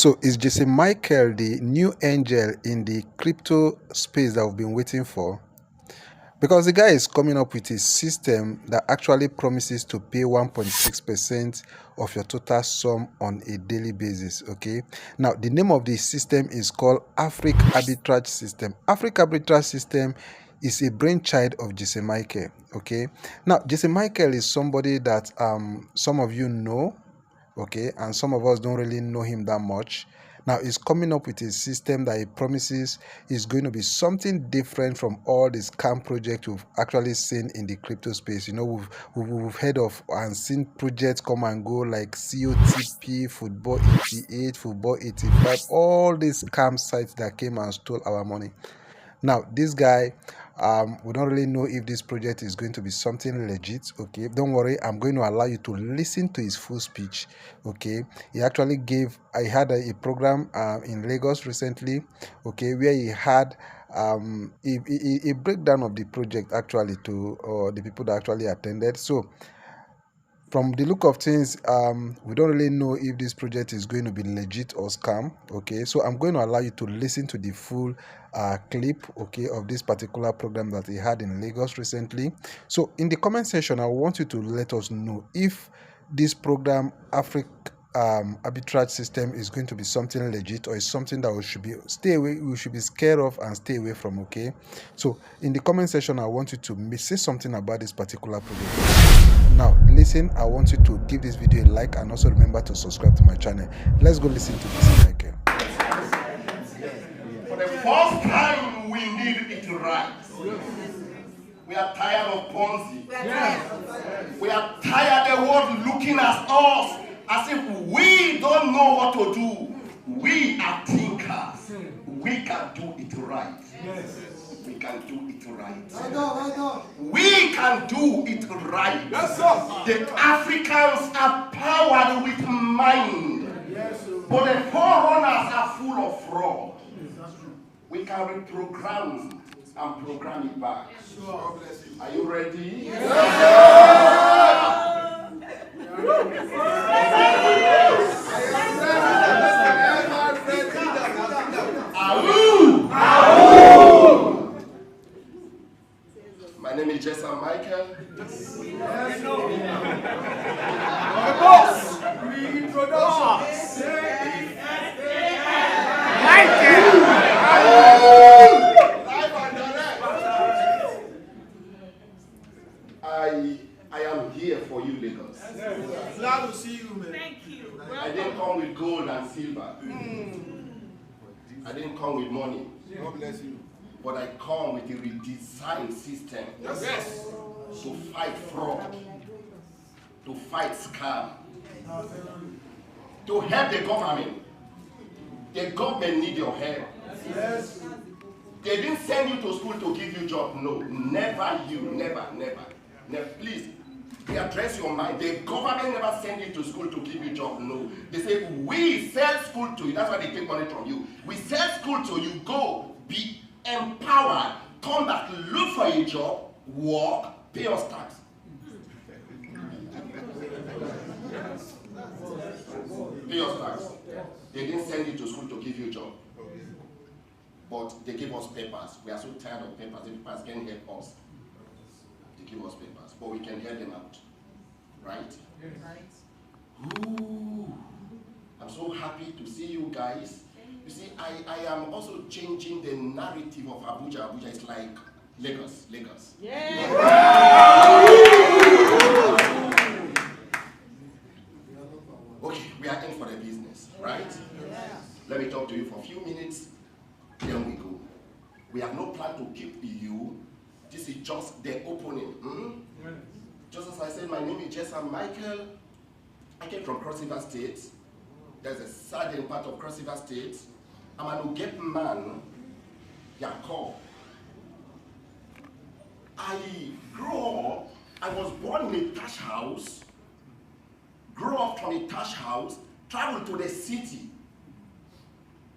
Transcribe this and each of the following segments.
So is JESAM Michael the new angel in the crypto space that we've been waiting for? Because the guy is coming up with a system that actually promises to pay 1.6% of your total sum on a daily basis. Okay. Now, the name of the system is called AFRIQ Arbitrage System. AFRIQ Arbitrage System is a brainchild of JESAM Michael. Okay. Now, JESAM Michael is somebody that some of you know, okay, and some of us don't really know him that much. Now he's coming up with a system that he promises is going to be something different from all the scam projects we've actually seen in the crypto space. You know, we've heard of and seen projects come and go like cotp, football 88, football 85, all these scam sites that came and stole our money. Now this guy, we don't really know if this project is going to be something legit. Okay, don't worry, I'm going to allow you to listen to his full speech. Okay, he actually gave, I had a program in Lagos recently, okay, where he had a breakdown of the project actually to the people that actually attended. So from the look of things, we don't really know if this project is going to be legit or scam. Okay, so I'm going to allow you to listen to the full clip, okay, of this particular program that he had in Lagos recently. So in the comment section, I want you to let us know if this program AFRIQ arbitrage system is going to be something legit or is something that we should be scared of and stay away from. Okay, so in the comment section, I want you to say something about this particular project. Now listen, I want you to give this video a like and also remember to subscribe to my channel. Let's go listen to this, Michael. For the first time, we need it right. We are tired of Ponzi. We are tired of the world looking at us as if we don't know what to do. We are thinkers. We can do it right. We can do it right. We can do it right. The Africans are powered with mind, but the forerunners are full of fraud. We can reprogram and program it back. Are you ready? Yes. My name is JESAM Michael. I am here for you, Lagos. Glad to see you, man. Thank you. I didn't come with gold and silver. I didn't come with money. God bless you. But I come with a redesigned system to fight fraud, to fight scam, to help the government. The government need your help. Yes. They didn't send you to school to give you job. No, never you, never. Please, address your mind. The government never send you to school to give you job. No, they say we sell school to you. That's why they take money from you. We sell school to you. Go be empowered. Come back, look for a job, work, pay your tax. Pay your tax. They didn't send you to school to give you a job. But they give us papers. We are so tired of papers. The papers can't help us. They give us papers, but we can help them out. Right? Right. Ooh. I'm so happy to see you guys. You see, I am also changing the narrative of Abuja. Abuja is like Lagos. Yeah. Okay, we are in for the business, right? Yeah. Let me talk to you for a few minutes. Then we go. We have no plan to keep you. This is just the opening. Just as I said, my name is JESAM Michael. I came from Cross River State. There's a southern part of Cross River State. I'm an Uget man. Yakov. I was born in a thatch house, grew up from a thatch house, traveled to the city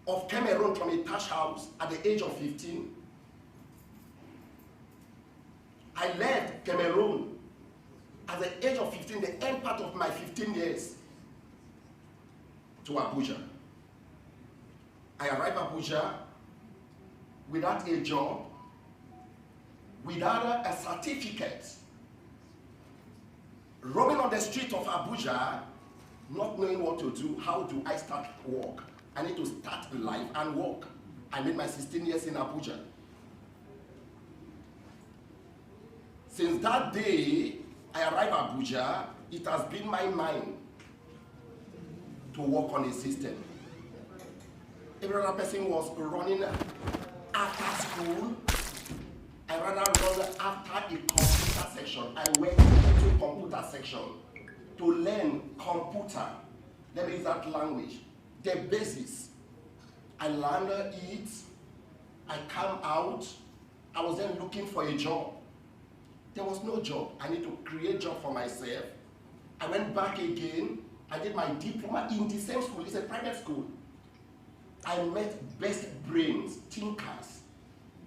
of Cameroon from a thatch house at the age of 15. I left Cameroon at the age of 15, the end part of my 15 years, to Abuja. I arrived at Abuja without a job, without a certificate, roaming on the street of Abuja, not knowing what to do. How do I start work? I need to start life and work. I made my 16 years in Abuja. Since that day I arrived at Abuja, it has been my mind to work on a system. Every other person was running after school. I rather run after a computer section. I went into computer section to learn computer. Let me use that language. The basis. I learned it. I come out. I was then looking for a job. There was no job. I need to create a job for myself. I went back again. I did my diploma in the same school. It's a private school. I met best brains, thinkers,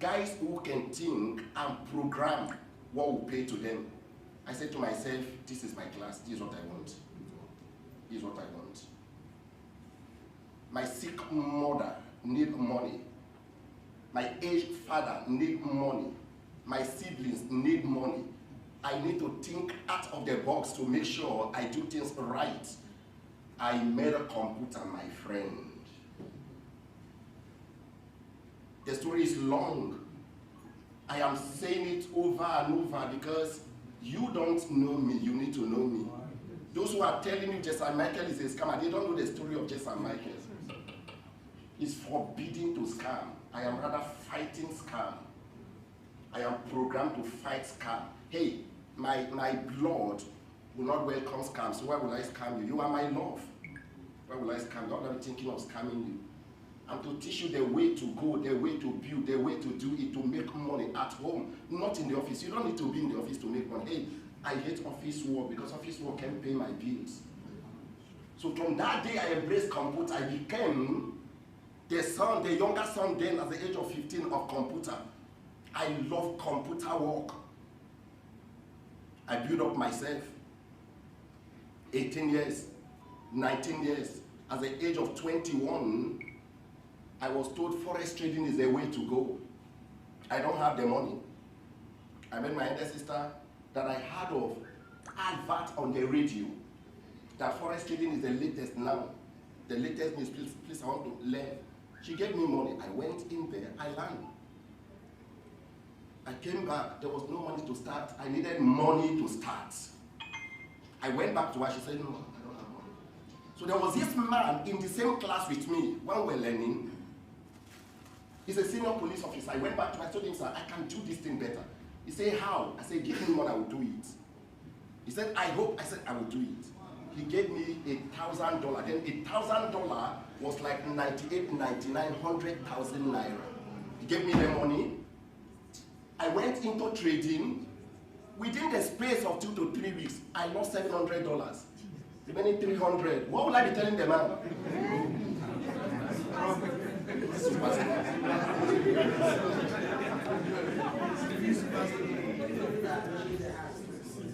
guys who can think and program what will pay to them. I said to myself, this is my class. This is what I want. This is what I want. My sick mother needs money. My aged father needs money. My siblings need money. I need to think out of the box to make sure I do things right. I made a computer, my friend. The story is long. I am saying it over and over because you don't know me, you need to know me. Those who are telling you JESAM Michael is a scammer, they don't know the story of JESAM Michael. It's forbidden to scam. I am rather fighting scam. I am programmed to fight scam. Hey, my blood will not welcome scam, so why will I scam you? You are my love. Why will I scam you? I'm not thinking of scamming you. I'm to teach you the way to go, the way to build, the way to do it, to make money at home, not in the office. You don't need to be in the office to make money. Hey, I hate office work because office work can pay my bills. So from that day I embraced computer. I became the younger son then at the age of 15 of computer. I love computer work. I built up myself. 18 years, 19 years. At the age of 21, I was told forex trading is the way to go. I don't have the money. I met my elder sister that I heard of advert on the radio that forex trading is the latest now. The latest means, please, I want to learn. She gave me money. I went in there. I learned. I came back. There was no money to start. I needed money to start. I went back to her. She said, no, I don't have money. So there was this man in the same class with me when we were learning. He's a senior police officer. I went back to him. I told him, sir, I can do this thing better. He said, how? I said, give me money, I will do it. He said, I hope. I said, I will do it. He gave me $1,000. Then $1,000 was like 98, 99, 100,000 naira. He gave me the money. I went into trading. Within the space of 2 to 3 weeks, I lost $700. Remaining 300. What will I be telling the man?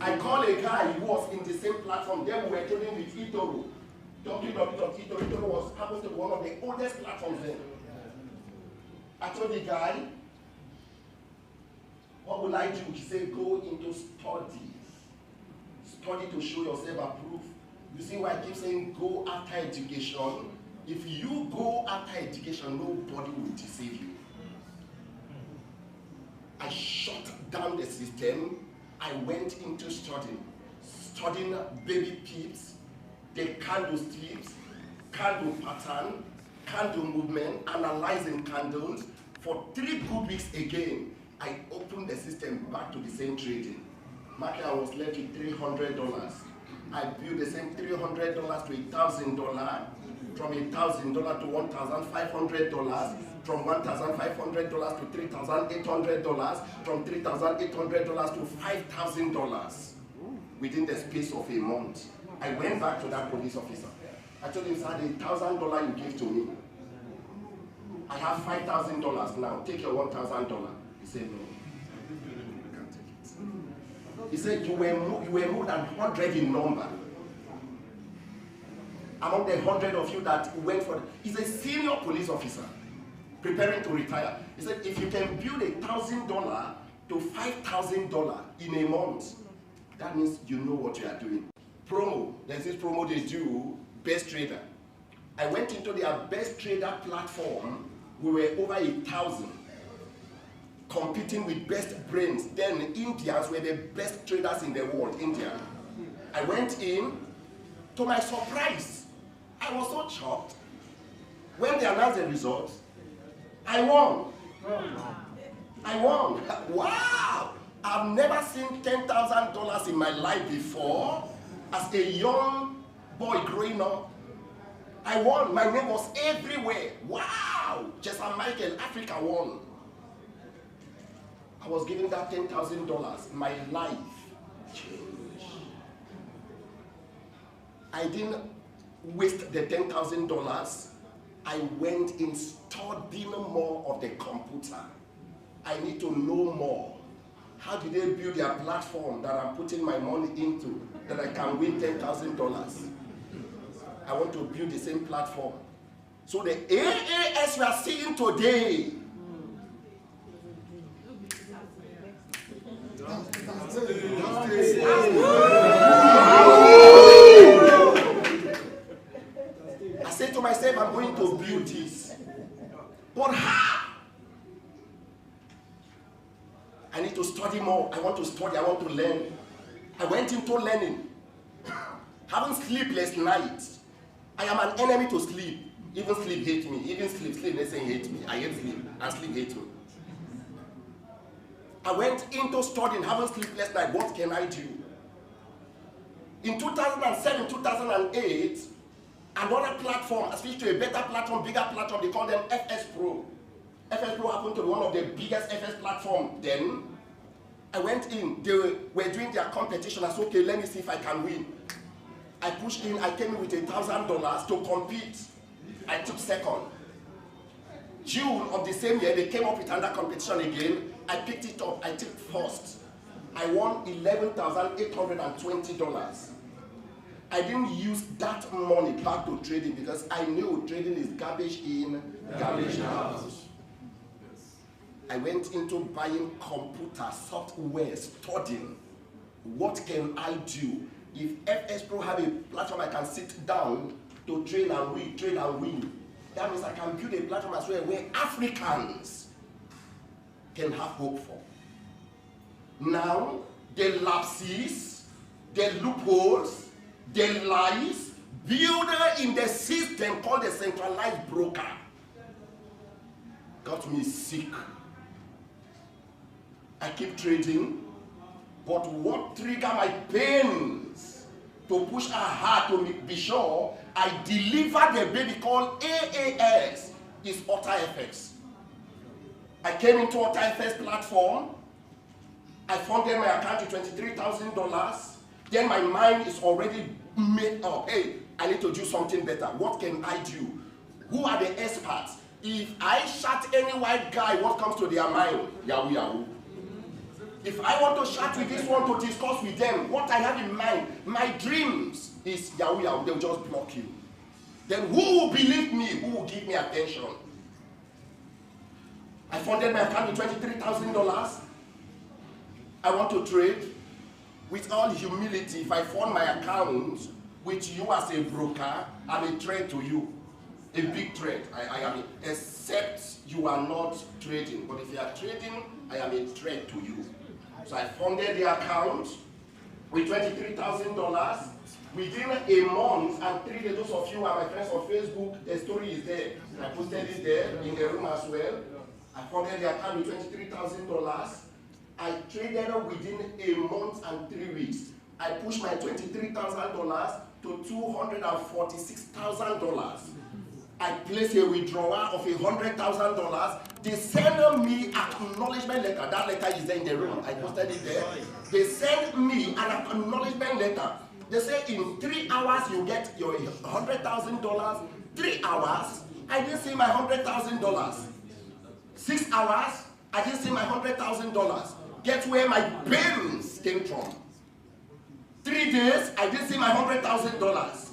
I called a guy who was in the same platform. Then we were trading with eToro. eToro happens to be one of the oldest platforms then. I told the guy, what will I do? He said, go into studies. Study to show yourself approved. You see why I keep saying go after education? If you go after education, nobody will deceive you. I shut down the system. I went into studying baby pips, the candle strips, candle pattern, candle movement, analyzing candles. For 3 good weeks again, I opened the system back to the same trading. Market, I was left with $300. I built the same $300 to $1,000, from $1,000 to $1,500, from $1,500 to $3,800, from $3,800 to $5,000 within the space of a month. I went back to that police officer. I told him, sir, the $1,000 you gave to me, I have $5,000 now. Take your $1,000. He said, no, you can't take it. He said, you were more than 100 in number. Among the 100 of you that went for it, he's a senior police officer. preparing to retire. He said, if you can build $1,000 to $5,000 in a month, that means you know what you are doing. Promo, there's this promo they do, Best Trader. I went into their Best Trader platform. We were over 1,000 competing with best brains. Then Indians were the best traders in the world, India. I went in, to my surprise, I was so shocked. When they announced the results, I won. I won. Wow! I've never seen $10,000 in my life before. As a young boy growing up, I won. My name was everywhere. Wow! JESAM Michael, Africa won. I was given that $10,000. My life changed. I didn't waste the $10,000. I went in studying more of the computer. I need to know more. How did they build their platform that I'm putting my money into that I can win $10,000? I want to build the same platform. So the AAS we are seeing today, I said to myself, I'm going to build this. But how? I need to study more. I want to study. I want to learn. I went into learning. Having sleepless nights. I am an enemy to sleep. Even sleep hates me. Even sleep doesn't hate me. I hate sleep. And sleep hates me. I went into studying, having sleepless night. What can I do? In 2007, 2008, another platform, I speak to a better platform, bigger platform, they call them FS Pro. FS Pro happened to be one of the biggest FS platforms then. I went in, they were doing their competition. I said, okay, let me see if I can win. I pushed in, I came in with $1,000 to compete. I took second. June of the same year, they came up with another competition again. I picked it up, I took first. I won $11,820. I didn't use that money back to trading because I knew trading is garbage in, garbage out. I went into buying computer software, studying. What can I do? If FS Pro have a platform I can sit down to train and win, that means I can build a platform as well where Africans can have hope for. Now, the lapses, the loopholes, the lies, builder in the system called the centralized broker got me sick. I keep trading, but what triggered my pains to push hard to be sure I deliver the baby called AAS is AFRIQ. I came into AFRIQ platform. I funded my account with $23,000. Then my mind is already made up. Hey, I need to do something better. What can I do? Who are the experts? If I shot any white guy, what comes to their mind? Yahoo, yahoo. If I want to chat with this one to discuss with them, what I have in mind, my dreams is Yahoo, yahoo. They'll just block you. Then who will believe me? Who will give me attention? I funded my account with $23,000. I want to trade. With all humility, if I fund my account with you as a broker, I'm a threat to you. A big threat. I am, except you are not trading. But if you are trading, I am a threat to you. So I funded the account with $23,000. Within a month and 3 days, those of you who are my friends on Facebook, the story is there. I posted it there in the room as well. I funded the account with $23,000. I traded within a month and 3 weeks. I pushed my $23,000 to $246,000. I placed a withdrawal of $100,000. They sent me an acknowledgement letter. That letter is there in the room. I posted it there. They sent me an acknowledgement letter. They say in 3 hours you get your $100,000. 3 hours, I didn't see my $100,000. 6 hours, I didn't see my $100,000. Get where my pains came from. 3 days, I didn't see my $100,000.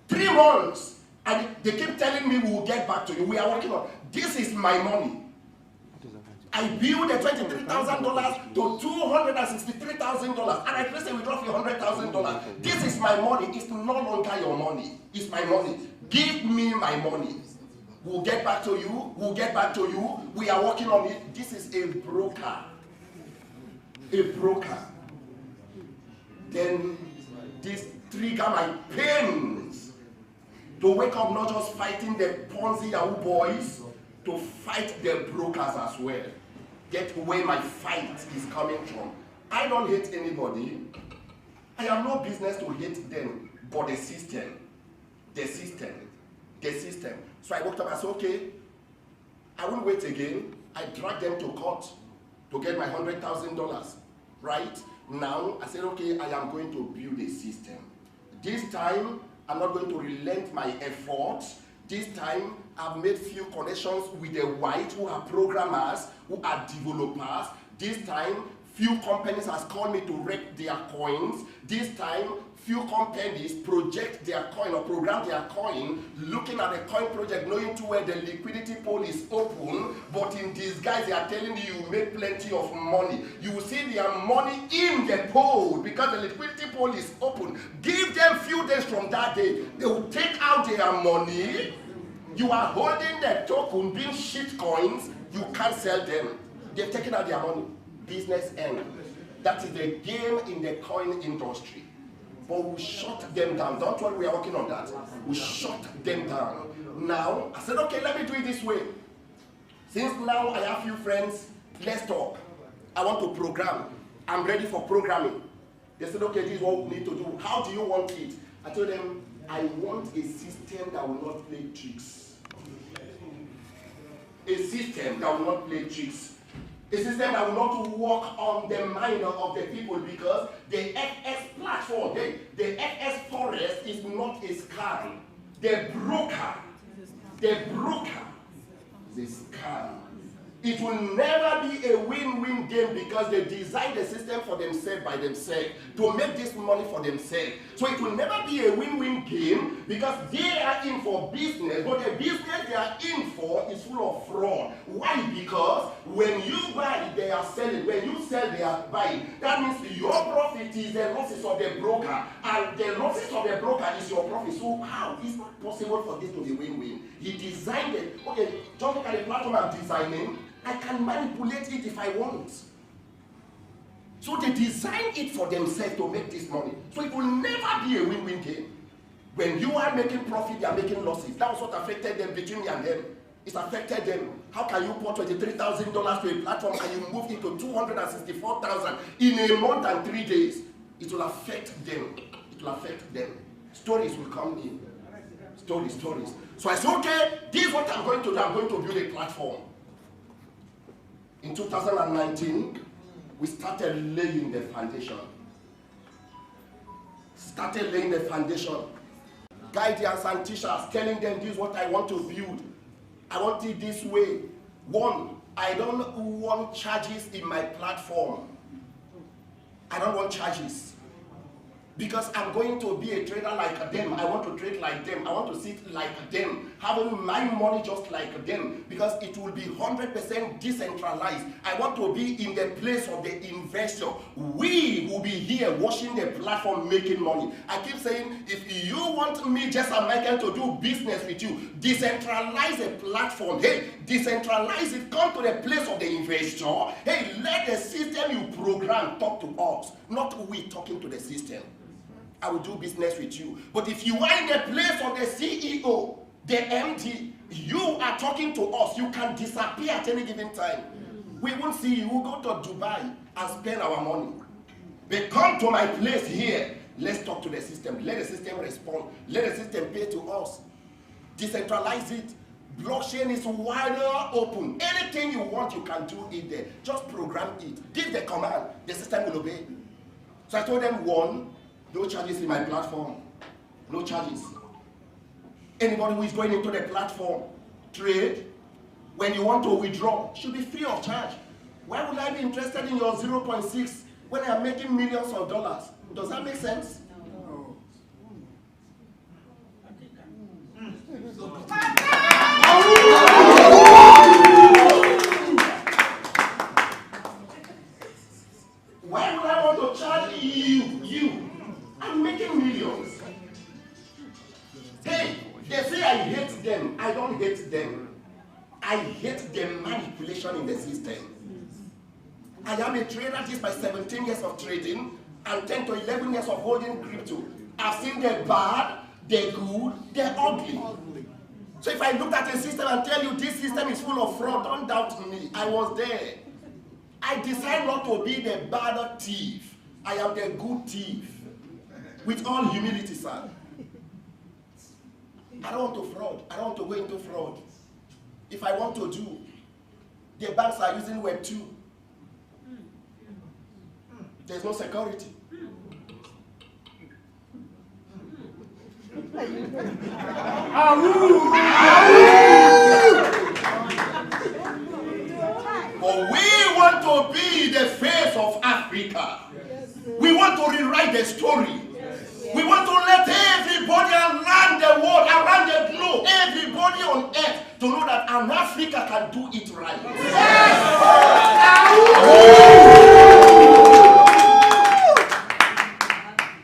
3 months, And they keep telling me we will get back to you. We are working on. This is my money. I build the $23,000 to $263,000, and I place a withdraw for $100,000. This is my money. It's no longer your money. It's my money. Give me my money. We'll get back to you. We'll get back to you. We are working on it. This is a broker. A broker. Then this trigger my pains to wake up not just fighting the Ponzi Yahoo boys, to fight the brokers as well. Get where my fight is coming from. I don't hate anybody. I have no business to hate them, but the system. So I walked up and said, okay, I won't wait again. I dragged them to court to get my $100,000. Right? Now, I said, okay, I am going to build a system. This time, I'm not going to relent my efforts. This time, I've made few connections with the whites who are programmers, who are developers. This time, few companies has called me to rake their coins. This time, few companies project their coin or program their coin, looking at the coin project, knowing too well the liquidity pool is open, but in disguise they are telling you make plenty of money. You will see their money in the pool because the liquidity pool is open. Give them few days from that day, they will take out their money. You are holding the token, being shit coins, you can't sell them. They've taken out their money. Business end. That is the game in the coin industry. But we shut them down. Don't worry, we are working on that. We shut them down. Now, I said, okay, let me do it this way. Since now I have few friends, let's talk. I want to program. I'm ready for programming. They said, okay, this is what we need to do. How do you want it? I told them, I want a system that will not play tricks. A system that will not play tricks. A system that will not work on the mind of the people, because the FS platform, the FS forest is not a scam. The broker is a scam. It will never be a win-win game because they design the system for themselves by themselves to make this money for themselves. So it will never be a win-win game because they are in for business, but the business they are in for is full of fraud. Why? Because when you buy, they are selling. When you sell, they are buying. That means your profit is the losses of the broker, and the losses of the broker is your profit. So how? It's not possible for this to be win-win. He designed it. Okay, just look at the platform I'm designing. I can manipulate it if I want. So they design it for themselves to make this money. So it will never be a win-win game. When you are making profit, they are making losses. That was what affected them between me and them. It affected them. How can you put $23,000 to a platform and you move it to $264,000 in a month and 3 days? It will affect them. It will affect them. Stories will come in. Stories. So I said, okay, this is what I'm going to do. I'm going to build a platform. In 2019, we started laying the foundation. Guidance and teachers telling them this is what I want to build. I want it this way. One, I don't want charges in my platform. I don't want charges. Because I'm going to be a trader like them. I want to trade like them. I want to sit like them. Having my money just like them. Because it will be 100% decentralized. I want to be in the place of the investor. We will be here watching the platform making money. I keep saying, if you want me, JESAM Michael, to do business with you, decentralize a platform. Hey, decentralize it. Come to the place of the investor. Hey, let the system you program talk to us. Not we talking to the system. I will do business with you. But if you are in the place of the CEO, the MD, you are talking to us, you can disappear at any given time. We won't see you. We'll go to Dubai and spend our money. But come to my place here. Let's talk to the system. Let the system respond. Let the system pay to us. Decentralize it. Blockchain is wider open. Anything you want, you can do it there. Just program it. Give the command. The system will obey. So I told them, one, no charges in my platform. No charges. Anybody who is going into the platform, trade, when you want to withdraw, should be free of charge. Why would I be interested in your 0.6 when I am making millions of dollars? Does that make sense? system. I don't hate them. I hate the manipulation in the system. I am a trader. This is my 17 years of trading and 10 to 11 years of holding crypto. I've seen the bad, the good, the ugly. So if I look at a system and tell you this system is full of fraud, don't doubt me. I was there. I decide not to be the bad thief. I am the good thief. With all humility, sir. I don't want to fraud. I don't want to go into fraud. If I want to do, the banks are using Web 2. There's no security. But we want to be the face of Africa. We want to rewrite the story. We want to let everybody around the world, around the globe, everybody on earth to know that an Africa can do it right.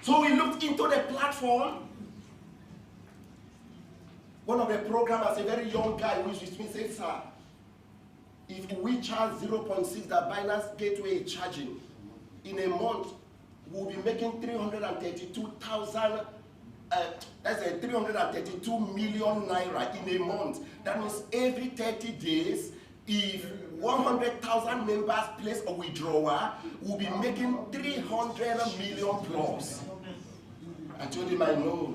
So we looked into the platform. One of the programmers, a very young guy who is with me, said, sir, if we charge 0.6 that Binance Gateway is charging, in a month, we'll be making 332,000, that's a 332 million naira in a month. That means every 30 days, if 100,000 members place a withdrawal, we'll be making 300 million plus. I told him I know.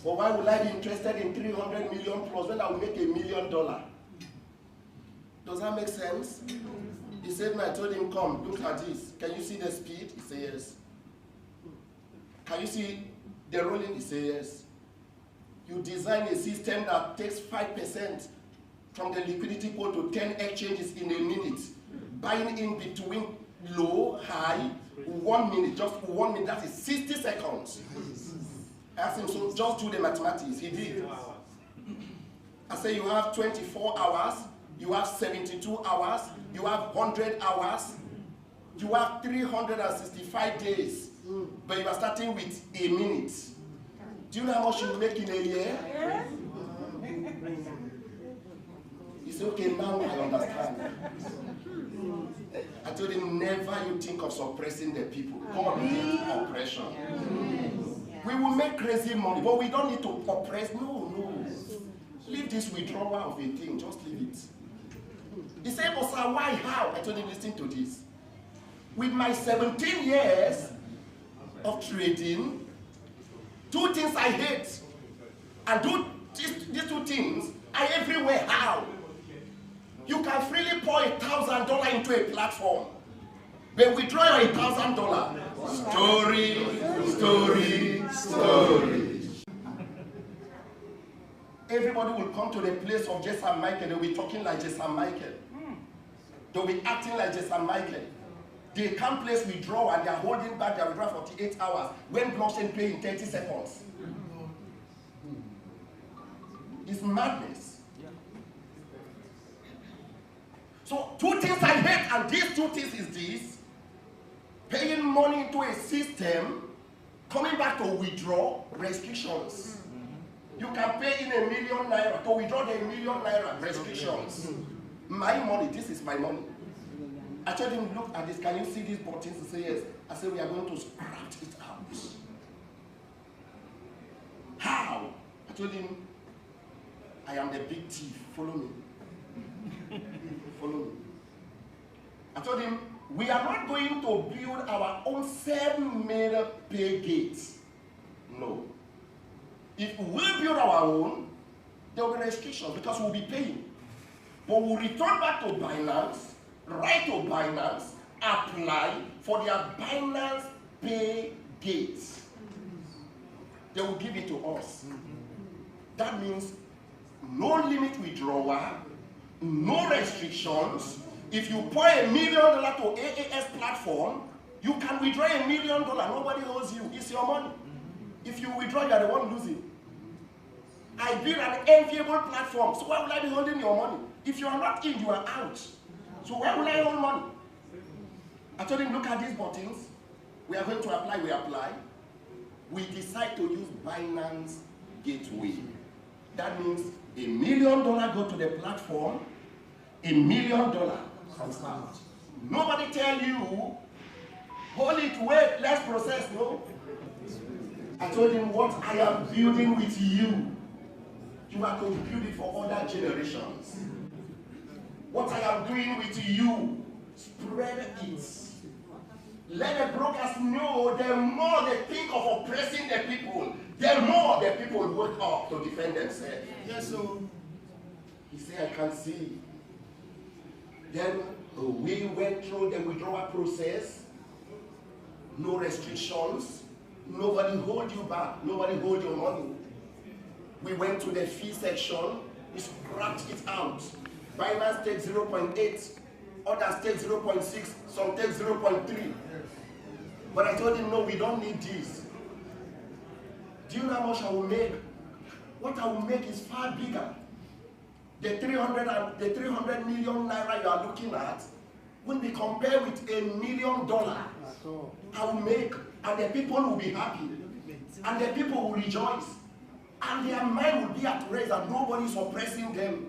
But why would I be interested in 300 million plus when I will make $1 million? Does that make sense? He said, and I told him, come, look at this. Can you see the speed? He said, yes. Can you see the rolling? He said, yes. You design a system that takes 5% from the liquidity pool to 10 exchanges in a minute. Buying in between low, high, 1 minute, just 1 minute, that is 60 seconds. I asked him, so just do the mathematics. He did. I said, you have 24 hours, you have 72 hours, you have 100 hours, you have 365 days, but you are starting with a minute. Do you know how much you make in a year? He said, okay, now I understand. I told him, never you think of suppressing the people. God hates oppression. We will make crazy money, but we don't need to oppress. No. Leave this withdrawal of a thing, just leave it. He said, but sir, why, how? I told him, listen to this. With my 17 years of trading, 2 things I hate, and these 2 things are everywhere. How? You can freely pour $1,000 into a platform, but withdraw your $1,000. Story. Everybody will come to the place of JESAM Michael. They'll be talking like JESAM Michael. They'll be acting like JESAM Michael. They can't place withdrawal and they're holding back their withdrawal 48 hours when blockchain pay in 30 seconds. It's madness. So 2 things I hate, and these 2 things is this: paying money into a system, coming back to withdraw, restrictions. You can pay in $1 million naira to withdraw the $1 million naira, restrictions. My money, this is my money. I told him, look at this, can you see these buttons? He said, yes. I said, we are going to scratch it out. How? I told him, I am the big thief, follow me. Follow me. I told him, we are not going to build our own self-made pay gates. No. If we build our own, there will be restrictions because we'll be paying. But we'll return back to Binance, write to Binance, apply for their Binance pay gates. They will give it to us. That means no limit withdrawal, no restrictions. If you pour $1 million to AAS platform, you can withdraw $1 million. Nobody owes you. It's your money. If you withdraw, you are the one losing. I built an enviable platform, so why would I be holding your money? If you are not in, you are out. So why would I hold money? I told him, look at these buttons. We are going to apply, we apply. We decide to use Binance Gateway. That means $1 million go to the platform, $1 million comes out. Nobody tell you, hold it, wait, let's process, no. I told him what I am building with you, you are to build it for other generations. What I am doing with you, spread it. Let the brokers know the more they think of oppressing the people, the more the people work up to defend themselves. Yes, sir. He said, I can see. Then we went through the withdrawal process. No restrictions. Nobody hold you back. Nobody hold your money. We went to the fee section. We scratched it out. Binance takes 0.8. Others take 0.6. Some take 0.3. But I told him, no, we don't need this. Do you know how much I will make? What I will make is far bigger. The 300 million naira you are looking at will be compared with $1 million I will make, and the people will be happy, and the people will rejoice, and their mind will be at rest that nobody is oppressing them.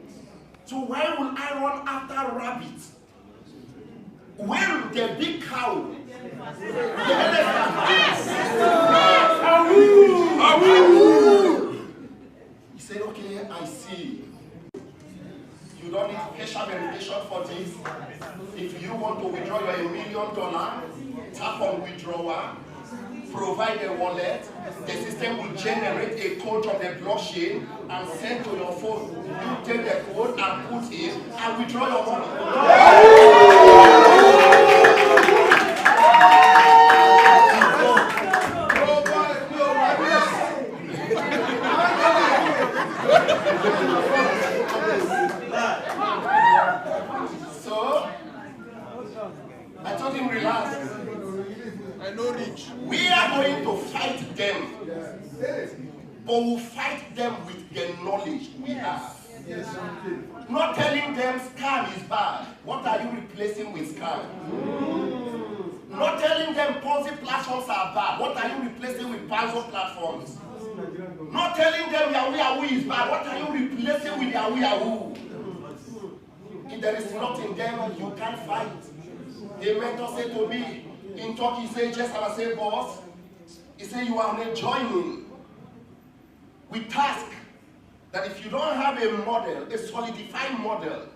So why will I run after rabbits when the big cow, the elephant, he said, okay, I see. You don't need facial verification for this. If you want to withdraw your $1 million, tap on withdrawal, provide a wallet, the system will generate a code on the blockchain and send to your phone. You take the code and put it and withdraw your money. So, I told him, relax. I know rich. We are going to fight them, but we'll fight them with the knowledge we have. Not telling them scam is bad. What are you replacing with scam? Not telling them Ponzi platforms are bad. What are you replacing with Ponzi platforms? Not telling them Yahoo Yahoo is bad. What are you replacing with Yahoo Yahoo? If there is nothing there, you can't fight. A mentor said to me, in talk, he said, just as I say, boss, he said, you are not joining. We task that if you don't have a model, a solidified model,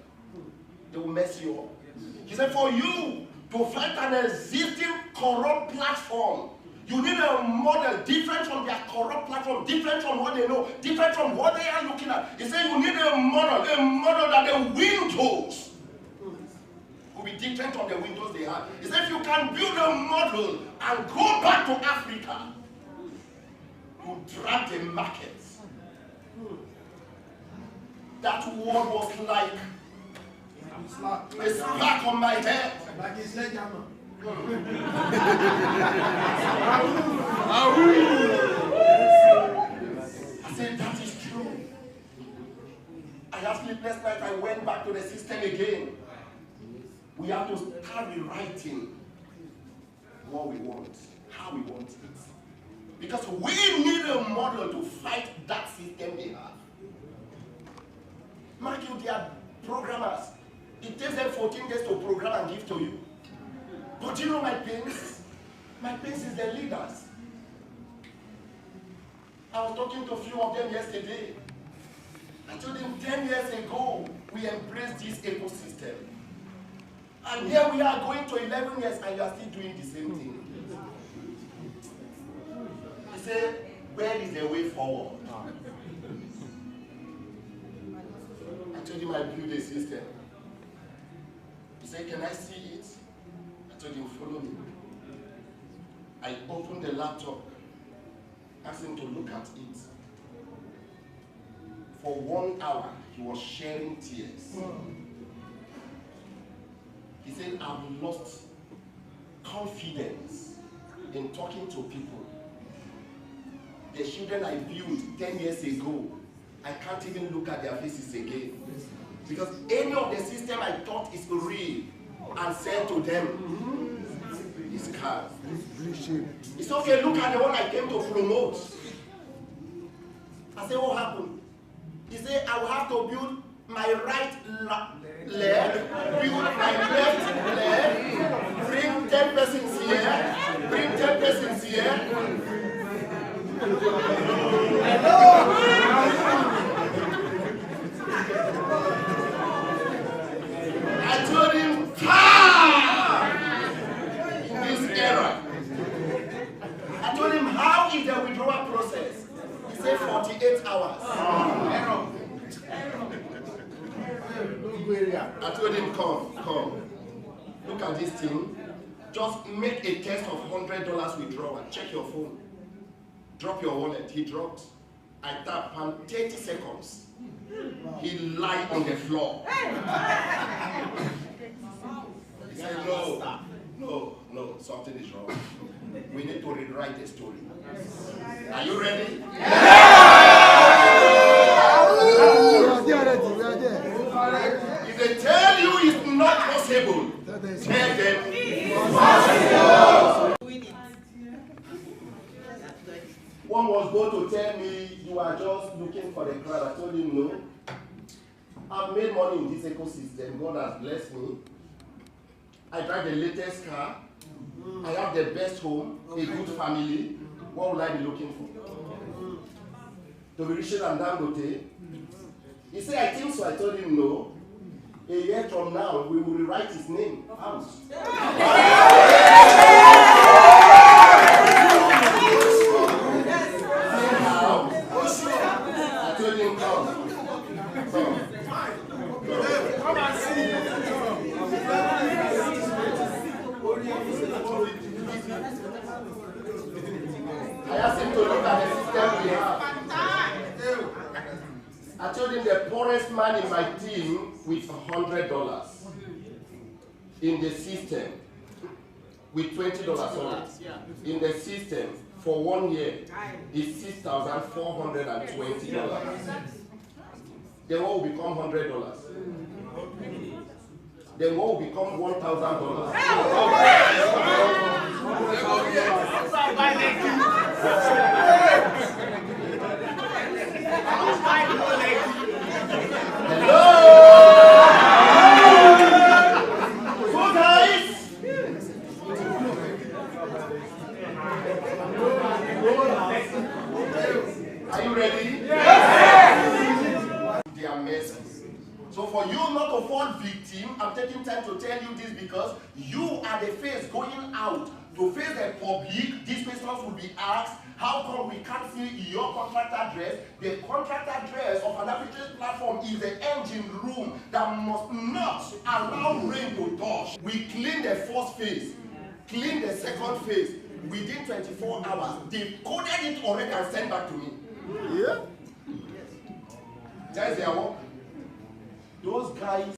they will mess you up. He said, for you to fight an existing corrupt platform, you need a model different from their corrupt platform, different from what they know, different from what they are looking at. He said, you need a model that the Windows will be different from the Windows they have. He said, if you can build a model and go back to Africa, you drag the markets. That word was like a spark on my head. Like a sledgehammer. I said, that is true. I had sleepless night. I went back to the system again. We have to start rewriting what we want, how we want it. Because we need a model to fight that system they have. Mark you, they are programmers. It takes them 14 days to program and give to you. But you know my pains? My pains is the leaders. I was talking to a few of them yesterday. I told them 10 years ago, we embraced this ecosystem. And here we are going to 11 years and you are still doing the same thing. He said, where is the way forward? I told him I built a system. He said, can I see it? I told him, follow me. I opened the laptop, asked him to look at it. For 1 hour, he was shedding tears. He said, I've lost confidence in talking to people. The children I built 10 years ago, I can't even look at their faces again. Because any of the system I thought is real and said to them, is cars. It's okay, look at the one I came to promote. I said, what happened? He said, I will have to build my right leg, build my left leg, bring 10 persons here, bring 10 persons here. I told him, this error. I told him, how is the withdrawal process? He said 48 hours. Error. I told him, come. Look at this thing. Just make a test of $100 withdrawal. Check your phone. Drop your wallet. He dropped. I tapped him 30 seconds. He lied on the floor. He said, no, something is wrong. We need to rewrite the story. Are you ready? If they tell you it's not possible, tell them it's possible. One was going to tell me, you are just looking for the crowd. I told him, no. I've made money in this ecosystem. God has blessed me. I drive the latest car. I have the best home, a good family. What would I be looking for? To be richer than Dangote? He said, I think so. I told him, no. A year from now, we will rewrite his name out. I told him, come and see. I asked him to look at the system we have. I told him the poorest man in my team with $100 in the system, with $20 in the system for 1 year is $6,420. Then what will become $100? Then what will become $1,000? Hello? So guys, are you ready? Yes! They are messy. So for you not to fall victim, I'm taking time to tell you this because you are the face going out to face the public. These questions will be asked. How come we can't see your contract address? The contract address of an arbitration platform is the engine room that must not allow rain to touch. We clean the first phase, clean the second phase within 24 hours. They coded it already and sent back to me. Yeah. That's their work. Those guys,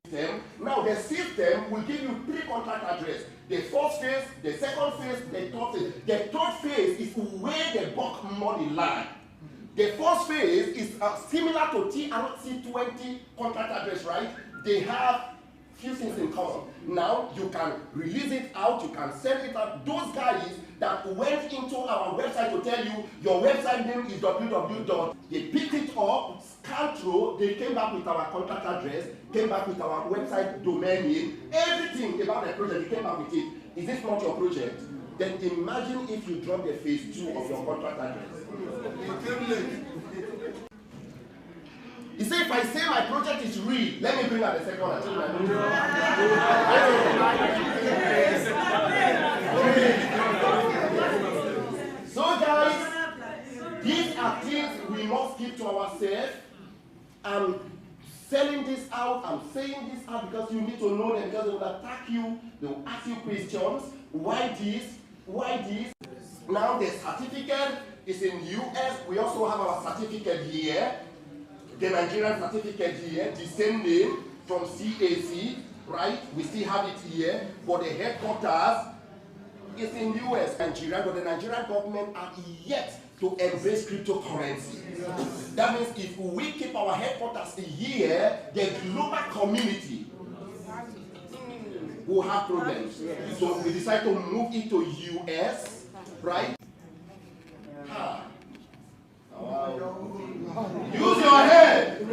now the system will give you 3 contract addresses. The first phase, the second phase, the third phase. The third phase is where the bulk money lies. The first phase is similar to TRC20 contract address, right? They have few things in common. Now you can release it out, you can send it out. Those guys that went into our website to tell you your website name is www. They picked it up, scanned through, they came back with our contact address, came back with our website domain name, everything about the project, they came back with it. Is this not your project? Then imagine if you drop the phase 2 of your contract address. He said, if I say my project is real, let me bring out the second one. So guys, these are things we must keep to ourselves. I'm selling this out, I'm saying this out because you need to know them, because they will attack you, they will ask you questions. Why this? Why this? Now the certificate is in US. We also have our certificate here. The Nigerian certificate here, the same name from CAC, right? We still have it here, but the headquarters is in US, Nigeria, but the Nigerian government are yet to embrace cryptocurrency. That means if we keep our headquarters here, the global community will have problems. So we decide to move it to US, right? Wow. Use your head.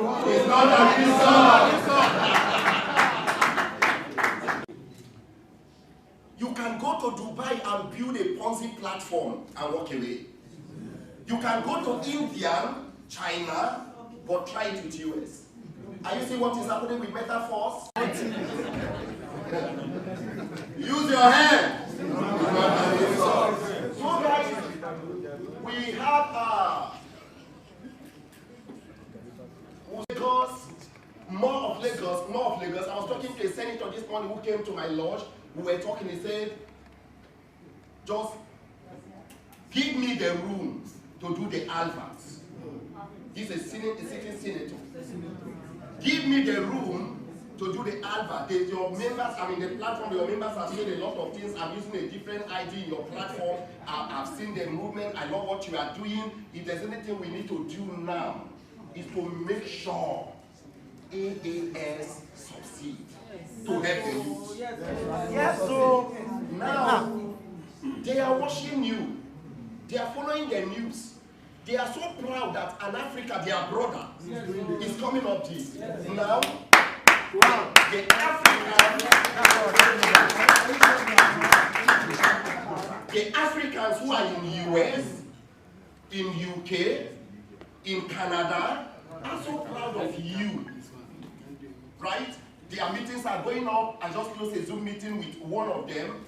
can go to India, China, but try it with US. Are you seeing what is happening with metaphors? Use your hand. So guys, we have Lagos, more of Lagos. I was talking to a senator this morning who came to my lodge. We were talking, he said, just give me the room to do the adverts. He's a sitting senator. Give me the room to do the advert. Your members, the platform, your members have seen a lot of things. I'm using a different ID in your platform. I've seen the movement. I know what you are doing. If there's anything we need to do now, is to make sure AAS succeed to help the youth. Yes, so now they are watching you. They are following the news. They are so proud that an Africa, their brother, is coming up this. Now, the Africans who are in US, in UK, in Canada, are so proud of you. Right? Their meetings are going up. I just closed a Zoom meeting with one of them,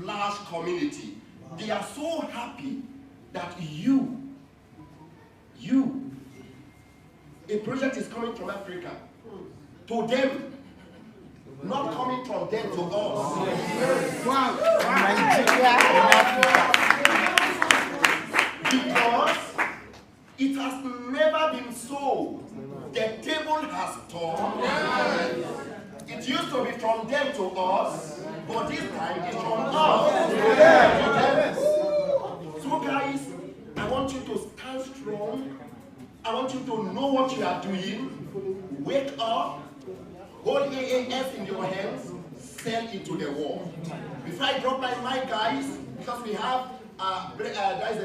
large community. They are so happy that a project is coming from Africa to them, not coming from them to us. Wow. Because it has never been so. The table has turned. It used to be from them to us, but this time it's from us. So guys, I want you to stand strong. I want you to know what you are doing. Wake up. Hold AAS in your hands. Sell it to the world. Before I drop my mic, guys, because we have guys,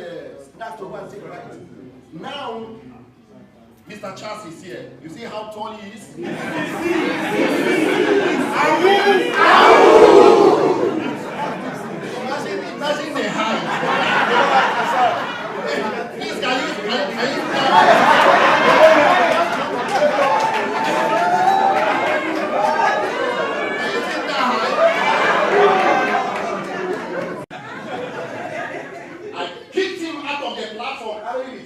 snacks to go and take right. Now, Mr. Charles is here. You see how tall he is? Imagine the height. Please, can you I kicked him out of the platform. How is it?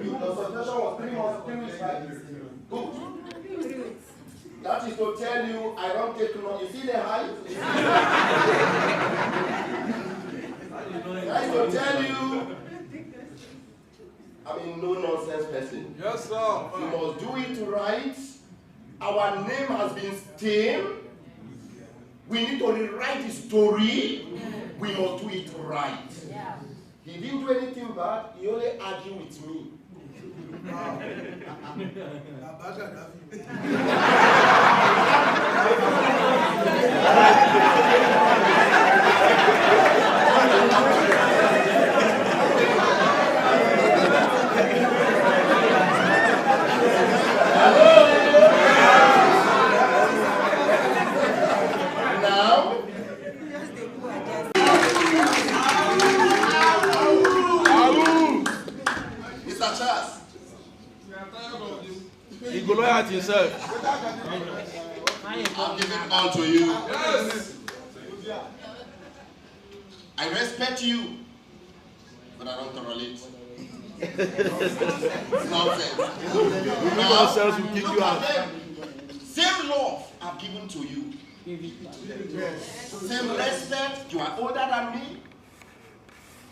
The suspension was 3 weeks, right? Good. That is to tell you I don't take long. You see the height? That is to tell you I'm a no-nonsense person. Yes, sir. You must do it right. Our name has been stained. We need to rewrite the story. We must do it right. He didn't do anything bad. He only argued with me. Yourself. I'll give it all to you. Yes. I respect you, but I don't tolerate nonsense. Ourselves will kick you out. Same love I've given to you. Same respect. You are older than me.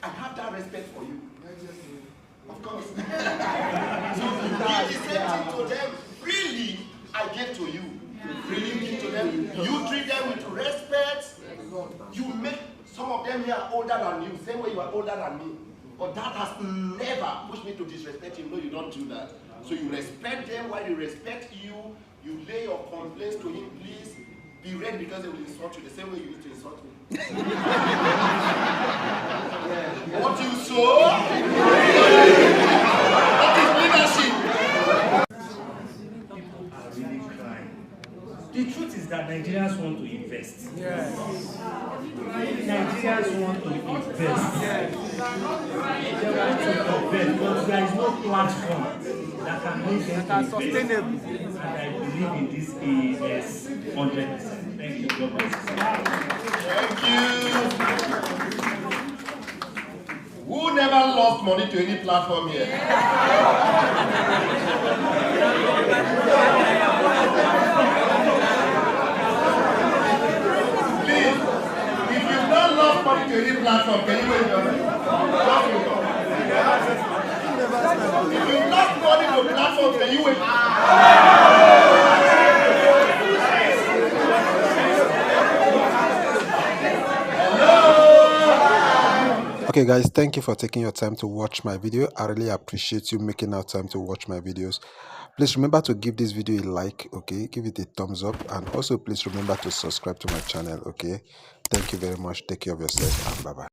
I have that respect for you. Of course. So you give the same thing to them. Really, I give to you. Really give to them. You treat them with respect. You make some of them here older than you, same way you are older than me. But that has never pushed me to disrespect you. No, you don't do that. So you respect them while they respect you. You lay your complaints to him, please. Be ready because they will insult you the same way you need to insult me. What you sow? What is leadership? The truth is that Nigerians want to invest. Yes. Nigerians want to invest. Yes. They want to invest because there is no platform that can make them sustainable. And I believe in this AES 100%. Thank you. God bless you. Thank you. Who never lost money to any platform here? Please, if you've not lost money to any platform, can you wait your hand? If you've lost money to platform, can you wait? Okay guys, thank you for taking your time to watch my video. I really appreciate you making out time to watch my videos. Please remember to give this video a like, okay? Give it a thumbs up, and also please remember to subscribe to my channel, okay? Thank you very much. Take care of yourself and bye-bye.